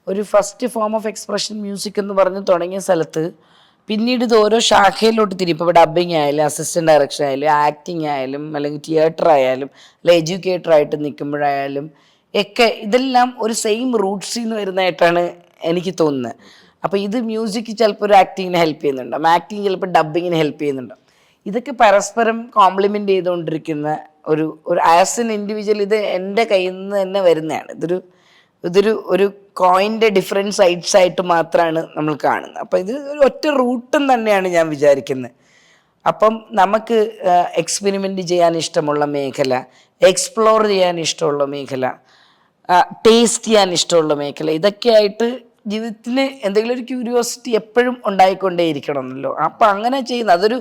ഒരു first form of expression music എന്ന് പറഞ്ഞ് തുടങ്ങിയ സ്ഥലത്ത് പിന്നീട് ഇത് ഓരോ ശാഖയിലോട്ട് തിരിയും. ഇപ്പോൾ ഡബ്ബിങ് ആയാലും അസിസ്റ്റന്റ് ഡയറക്ഷൻ ആയാലും ആക്ടിങ് ആയാലും അല്ലെങ്കിൽ തിയേറ്റർ ആയാലും അല്ലെങ്കിൽ എഡ്യൂക്കേറ്റർ ആയിട്ട് നിൽക്കുമ്പോഴായാലും ഒക്കെ ഇതെല്ലാം ഒരു സെയിം റൂട്ട്സിൽ നിന്ന് വരുന്നതായിട്ടാണ് എനിക്ക് തോന്നുന്നത്. അപ്പോൾ ഇത് മ്യൂസിക് ചിലപ്പോൾ ഒരു ആക്ടിങ്ങിന് ഹെൽപ്പ് ചെയ്യുന്നുണ്ടാവും, ആക്ടിങ് ചിലപ്പോൾ ഡബ്ബിങ്ങിന് ഹെൽപ്പ് ചെയ്യുന്നുണ്ടാവും. ഇതൊക്കെ പരസ്പരം കോംപ്ലിമെൻ്റ് ചെയ്തുകൊണ്ടിരിക്കുന്ന ഒരു ആസ് എൻ ഇൻഡിവിജ്വൽ ഇത് എൻ്റെ കയ്യിൽ നിന്ന് തന്നെ വരുന്നതാണ്. ഇതൊരു കോയിൻ്റെ ഡിഫറെൻറ്റ് സൈഡ്സ് ആയിട്ട് മാത്രമാണ് നമ്മൾ കാണുന്നത്. അപ്പോൾ ഇത് ഒരു ഒറ്റ റൂട്ടും തന്നെയാണ് ഞാൻ വിചാരിക്കുന്നത്. അപ്പം നമുക്ക് എക്സ്പെരിമെൻ്റ് ചെയ്യാൻ ഇഷ്ടമുള്ള മേഖല, എക്സ്പ്ലോർ ചെയ്യാൻ ഇഷ്ടമുള്ള മേഖല, ടേസ്റ്റ് ചെയ്യാൻ ഇഷ്ടമുള്ള മേഖല, ഇതൊക്കെയായിട്ട് ജീവിതത്തിന് എന്തെങ്കിലും ഒരു ക്യൂരിയോസിറ്റി എപ്പോഴും ഉണ്ടായിക്കൊണ്ടേയിരിക്കണമെന്നല്ലോ. അപ്പം അങ്ങനെ ചെയ്യുന്ന അതൊരു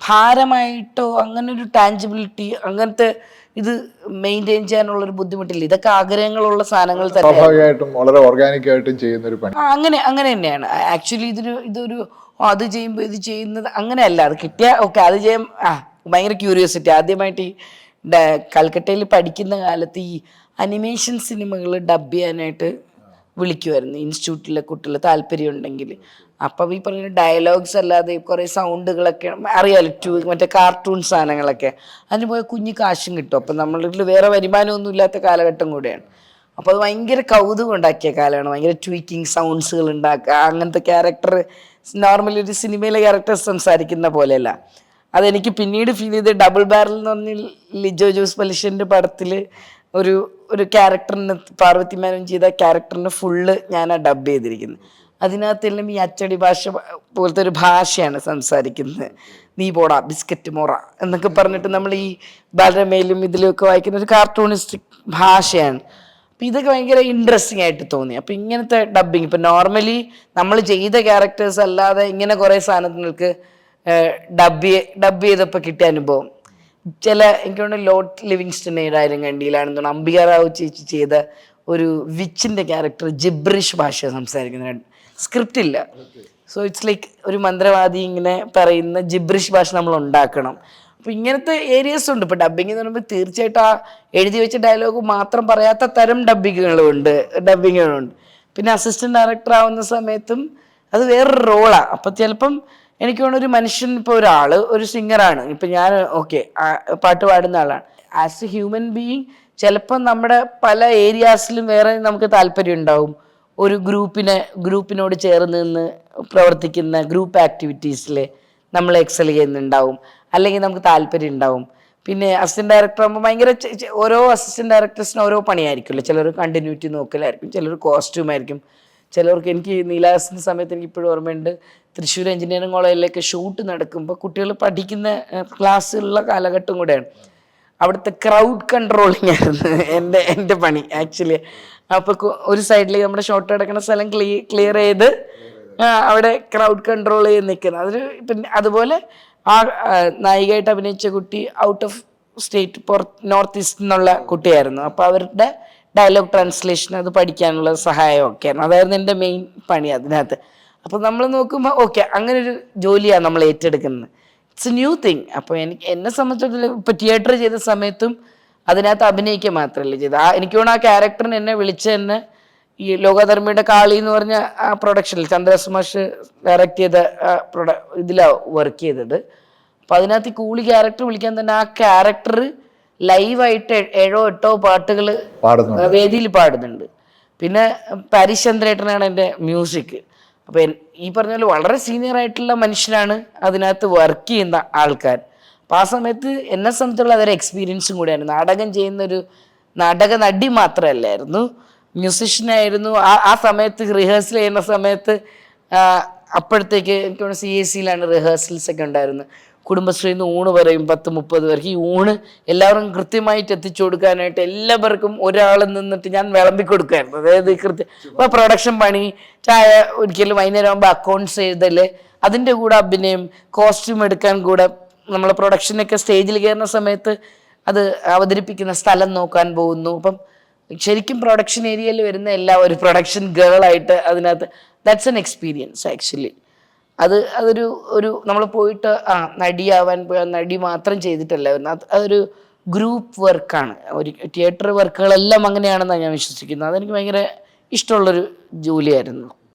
ഭാരമായിട്ടോ അങ്ങനെ ഒരു ടാഞ്ചിബിലിറ്റി അങ്ങനത്തെ ഇത് മെയിൻറ്റെയിൻ ചെയ്യാനുള്ളൊരു ബുദ്ധിമുട്ടില്ല. ഇതൊക്കെ ആഗ്രഹങ്ങളുള്ള സാധനങ്ങൾ സ്വാഭാവികമായിട്ടും വളരെ ഓർഗാനിക് ആയിട്ടും ചെയ്യുന്ന ഒരു പണി. അങ്ങനെ തന്നെയാണ് ആക്ച്വലി. ഇതൊരു അത് ചെയ്യുമ്പോൾ ഇത് ചെയ്യുന്നത് അങ്ങനെയല്ല. അത് കിട്ടിയാൽ ഓക്കെ അത് ചെയ്യാൻ ഭയങ്കര ക്യൂരിയോസിറ്റി. ആദ്യമായിട്ട് ഈ കൽക്കട്ടയിൽ പഠിക്കുന്ന കാലത്ത് ഈ അനിമേഷൻ സിനിമകൾ ഡബ് ചെയ്യാനായിട്ട് വിളിക്കുമായിരുന്നു ഇൻസ്റ്റിറ്റ്യൂട്ടിലെ കുട്ടികൾ താല്പര്യം ഉണ്ടെങ്കിൽ. അപ്പം ഈ പറഞ്ഞ ഡയലോഗ്സ് അല്ലാതെ കുറേ സൗണ്ടുകളൊക്കെ അറിയാലോ, മറ്റേ കാർട്ടൂൺ സാധനങ്ങളൊക്കെ അതിന് പോയ കുഞ്ഞ് കാശും കിട്ടും. അപ്പം നമ്മളിൽ വേറെ വരുമാനമൊന്നും ഇല്ലാത്ത കാലഘട്ടം കൂടെയാണ്. അപ്പോൾ അത് ഭയങ്കര കൗതുകം ഉണ്ടാക്കിയ കാലമാണ്. ഭയങ്കര ട്വീക്കിങ് സൗണ്ട്സുകൾ ഉണ്ടാക്കുക, അങ്ങനത്തെ ക്യാരക്ടർ നോർമലി ഒരു സിനിമയിലെ ക്യാരക്ടർ സംസാരിക്കുന്ന പോലെയല്ല. അതെനിക്ക് പിന്നീട് ഫീൽ ചെയ്ത് ഡബിൾ ബാരൽ എന്ന് പറഞ്ഞ ലിജോ ജോസ് പലിശൻ്റെ പടത്തിൽ ഒരു ക്യാരക്ടറിന് പാർവതി മേനോൻ ചെയ്ത ക്യാരക്ടറിന് ഫുള്ള് ഞാനാണ് ഡബ് ചെയ്തിരിക്കുന്നത്. അതിനകത്തെല്ലാം ഈ അച്ചടി ഭാഷ പോലത്തെ ഒരു ഭാഷയാണ് സംസാരിക്കുന്നത്. നീ പോടാ ബിസ്ക്കറ്റ് മോറ എന്നൊക്കെ പറഞ്ഞിട്ട് നമ്മൾ ഈ ബാലരമയിലും ഇതിലുമൊക്കെ വായിക്കുന്ന ഒരു കാർട്ടൂണിസ്റ്റിക് ഭാഷയാണ്. അപ്പം ഇതൊക്കെ ഭയങ്കര ഇൻട്രസ്റ്റിംഗ് ആയിട്ട് തോന്നി. അപ്പം ഇങ്ങനത്തെ ഡബ്ബിങ് ഇപ്പം നോർമലി നമ്മൾ ചെയ്ത ക്യാരക്ടേഴ്സ് അല്ലാതെ ഇങ്ങനെ കുറേ സാധനങ്ങൾക്ക് ഡബ് ചെയ്തപ്പോൾ കിട്ടിയ അനുഭവം എനിക്ക് തോന്നുന്നു ലോട്ട് ലിവിങ്സ്റ്റൺ ഏതായാലും കണ്ടിയിലാണെന്ന് തോന്നുന്നു. അംബിക റാവു ചേച്ചി ചെയ്ത ഒരു വിച്ചിൻ്റെ ക്യാരക്ടർ ജിബ്രിഷ് ഭാഷ സംസാരിക്കുന്ന, സ്ക്രിപ്റ്റ് ഇല്ല. സോ ഇറ്റ്സ് ലൈക്ക് ഒരു മന്ത്രവാദി ഇങ്ങനെ പറയുന്ന ജിബ്രിഷ് ഭാഷ നമ്മൾ ഉണ്ടാക്കണം. അപ്പോൾ ഇങ്ങനത്തെ ഏരിയസ് ഉണ്ട്. ഇപ്പോൾ ഡബ്ബിങ് എന്ന് പറയുമ്പോൾ തീർച്ചയായിട്ടും ആ എഴുതി വെച്ച ഡയലോഗ് മാത്രം പറയാത്ത തരം ഡബ്ബിങ്ങുകളുണ്ട്. പിന്നെ അസിസ്റ്റന്റ് ഡയറക്ടർ ആവുന്ന സമയത്തും അത് വേറൊരു റോളാണ്. അപ്പം ചിലപ്പം എനിക്ക് തോന്നുന്നു ഒരു മനുഷ്യൻ, ഇപ്പോൾ ഒരാൾ ഒരു സിംഗറാണ്, ഇപ്പം ഞാൻ ഓക്കെ പാട്ട് പാടുന്ന ആളാണ്. ആസ് എ ഹ്യൂമൻ ബീയിങ് ചിലപ്പം നമ്മുടെ പല ഏരിയാസിലും വേറെ നമുക്ക് താല്പര്യം ഉണ്ടാവും. ഒരു ഗ്രൂപ്പിനോട് ചേർന്ന് നിന്ന് പ്രവർത്തിക്കുന്ന ഗ്രൂപ്പ് ആക്ടിവിറ്റീസിൽ നമ്മൾ എക്സൽ ചെയ്യുന്നുണ്ടാവും, അല്ലെങ്കിൽ നമുക്ക് താല്പര്യം ഉണ്ടാവും. പിന്നെ അസിസ്റ്റന്റ് ഡയറക്ടർ ആകുമ്പോൾ ഭയങ്കര ഓരോ അസിസ്റ്റന്റ് ഡയറക്ടേഴ്സിന് ഓരോ പണിയായിരിക്കുമല്ലോ. ചിലർ കണ്ടിന്യൂറ്റി നോക്കലായിരിക്കും, ചിലർ കോസ്റ്റ്യൂം ആയിരിക്കും, ചിലർക്ക് എനിക്ക് നീലാസിൻ്റെ സമയത്ത് എനിക്ക് ഇപ്പോഴും ഓർമ്മയുണ്ട്, തൃശ്ശൂർ എഞ്ചിനീയറിംഗ് കോളേജിലൊക്കെ ഷൂട്ട് നടക്കുമ്പോൾ കുട്ടികൾ പഠിക്കുന്ന ക്ലാസ്സുള്ള കാലഘട്ടം കൂടെയാണ്. അവിടുത്തെ ക്രൗഡ് കൺട്രോളിങ് ആയിരുന്നു എൻ്റെ പണി ആക്ച്വലി. അപ്പോൾ ഒരു സൈഡിൽ നമ്മുടെ ഷോട്ട് എടുക്കുന്ന സ്ഥലം ക്ലിയർ ചെയ്ത് അവിടെ ക്രൗഡ് കൺട്രോൾ ചെയ്ത് നിൽക്കുന്നത്. പിന്നെ അതുപോലെ ആ നായികയായിട്ട് അഭിനയിച്ച കുട്ടി out of state north east എന്നുള്ള കുട്ടിയായിരുന്നു. അപ്പോൾ അവരുടെ ഡയലോഗ് ട്രാൻസ്ലേഷൻ അത് പഠിക്കാനുള്ള സഹായമൊക്കെയായിരുന്നു. അതായിരുന്നു എൻ്റെ മെയിൻ പണി അതിനകത്ത്. അപ്പോൾ നമ്മൾ നോക്കുമ്പോൾ ഓക്കെ അങ്ങനെ ഒരു ജോലിയാണ് നമ്മൾ ഏറ്റെടുക്കുന്നത്. It's A new thing. അപ്പോൾ എന്നെ സംബന്ധിച്ചിടത്തോളം ഇപ്പോൾ തിയേറ്റർ ചെയ്ത സമയത്തും അതിനകത്ത് അഭിനയിക്കുക മാത്രമല്ല ചെയ്ത്. എനിക്ക് തോന്നുന്നു ആ ക്യാരക്ടറിന് എന്നെ വിളിച്ച് തന്നെ ഈ ലോകധർമ്മിയുടെ കാളി എന്ന് പറഞ്ഞ ആ പ്രൊഡക്ഷനിൽ ചന്ദ്രസുമാഷ് ഡയറക്റ്റ് ചെയ്ത ഇതിലാണ് വർക്ക് ചെയ്തത്. അപ്പോൾ അതിനകത്ത് ഈ കൂളി ക്യാരക്ടർ വിളിക്കാൻ തന്നെ ആ ക്യാരക്ടർ ലൈവായിട്ട് 7-8 പാട്ടുകൾ വേദിയിൽ പാടുന്നുണ്ട്. പിന്നെ പാരിസ് ചന്ദ്രേട്ടനാണ് എൻ്റെ മ്യൂസിക്. അപ്പോൾ ഈ പറഞ്ഞ പോലെ വളരെ സീനിയർ ആയിട്ടുള്ള മനുഷ്യരാണ് അതിനകത്ത് വർക്ക് ചെയ്യുന്ന ആൾക്കാർ. അപ്പോൾ ആ സമയത്ത് എന്നെ സംബന്ധിച്ചുള്ള അതൊരു എക്സ്പീരിയൻസും കൂടിയായിരുന്നു. നാടകം ചെയ്യുന്നൊരു നാടക നടി മാത്രമല്ലായിരുന്നു, മ്യൂസിഷ്യനായിരുന്നു. ആ സമയത്ത് റിഹേഴ്സൽ ചെയ്യുന്ന സമയത്ത് അപ്പോഴത്തേക്ക് എനിക്ക് തോന്നുന്നു CAC-യിലാണ് റിഹേഴ്സൽസ് ഒക്കെ ഉണ്ടായിരുന്നത്. കുടുംബശ്രീയിൽ നിന്ന് ഊണ് പറയും 10-30 പേർക്ക്. ഈ ഊണ് എല്ലാവർക്കും കൃത്യമായിട്ട് എത്തിച്ചു കൊടുക്കാനായിട്ട് എല്ലാവർക്കും ഒരാൾ നിന്നിട്ട് ഞാൻ വിളമ്പി കൊടുക്കുമായിരുന്നു. അതായത് ഇപ്പോൾ പ്രൊഡക്ഷൻ പണി, ചായ ഒരിക്കലും വൈകുന്നേരം ആകുമ്പോൾ അക്കൗണ്ട്സ് എഴുതൽ, അതിൻ്റെ കൂടെ അഭിനയം, കോസ്റ്റ്യൂം എടുക്കാൻ കൂടെ നമ്മൾ പ്രൊഡക്ഷനൊക്കെ സ്റ്റേജിൽ കയറുന്ന സമയത്ത് അത് അവതരിപ്പിക്കുന്ന സ്ഥലം നോക്കാൻ പോകുന്നു. അപ്പം ശരിക്കും പ്രൊഡക്ഷൻ ഏരിയയിൽ വരുന്ന ഒരു പ്രൊഡക്ഷൻ ഗേളായിട്ട് അതിനകത്ത് ദാറ്റ്സ് എൻ എക്സ്പീരിയൻസ് ആക്ച്വലി. അതൊരു നമ്മൾ പോയിട്ട് നടിയാവാൻ പോയ നടി മാത്രം ചെയ്തിട്ടല്ല വരുന്നത്. അതൊരു ഗ്രൂപ്പ് വർക്കാണ്. ഒരു തിയേറ്റർ വർക്കുകളെല്ലാം അങ്ങനെയാണെന്നാണ് ഞാൻ വിശ്വസിക്കുന്നത്. അതെനിക്ക് ഭയങ്കര ഇഷ്ടമുള്ളൊരു ജോലിയായിരുന്നു.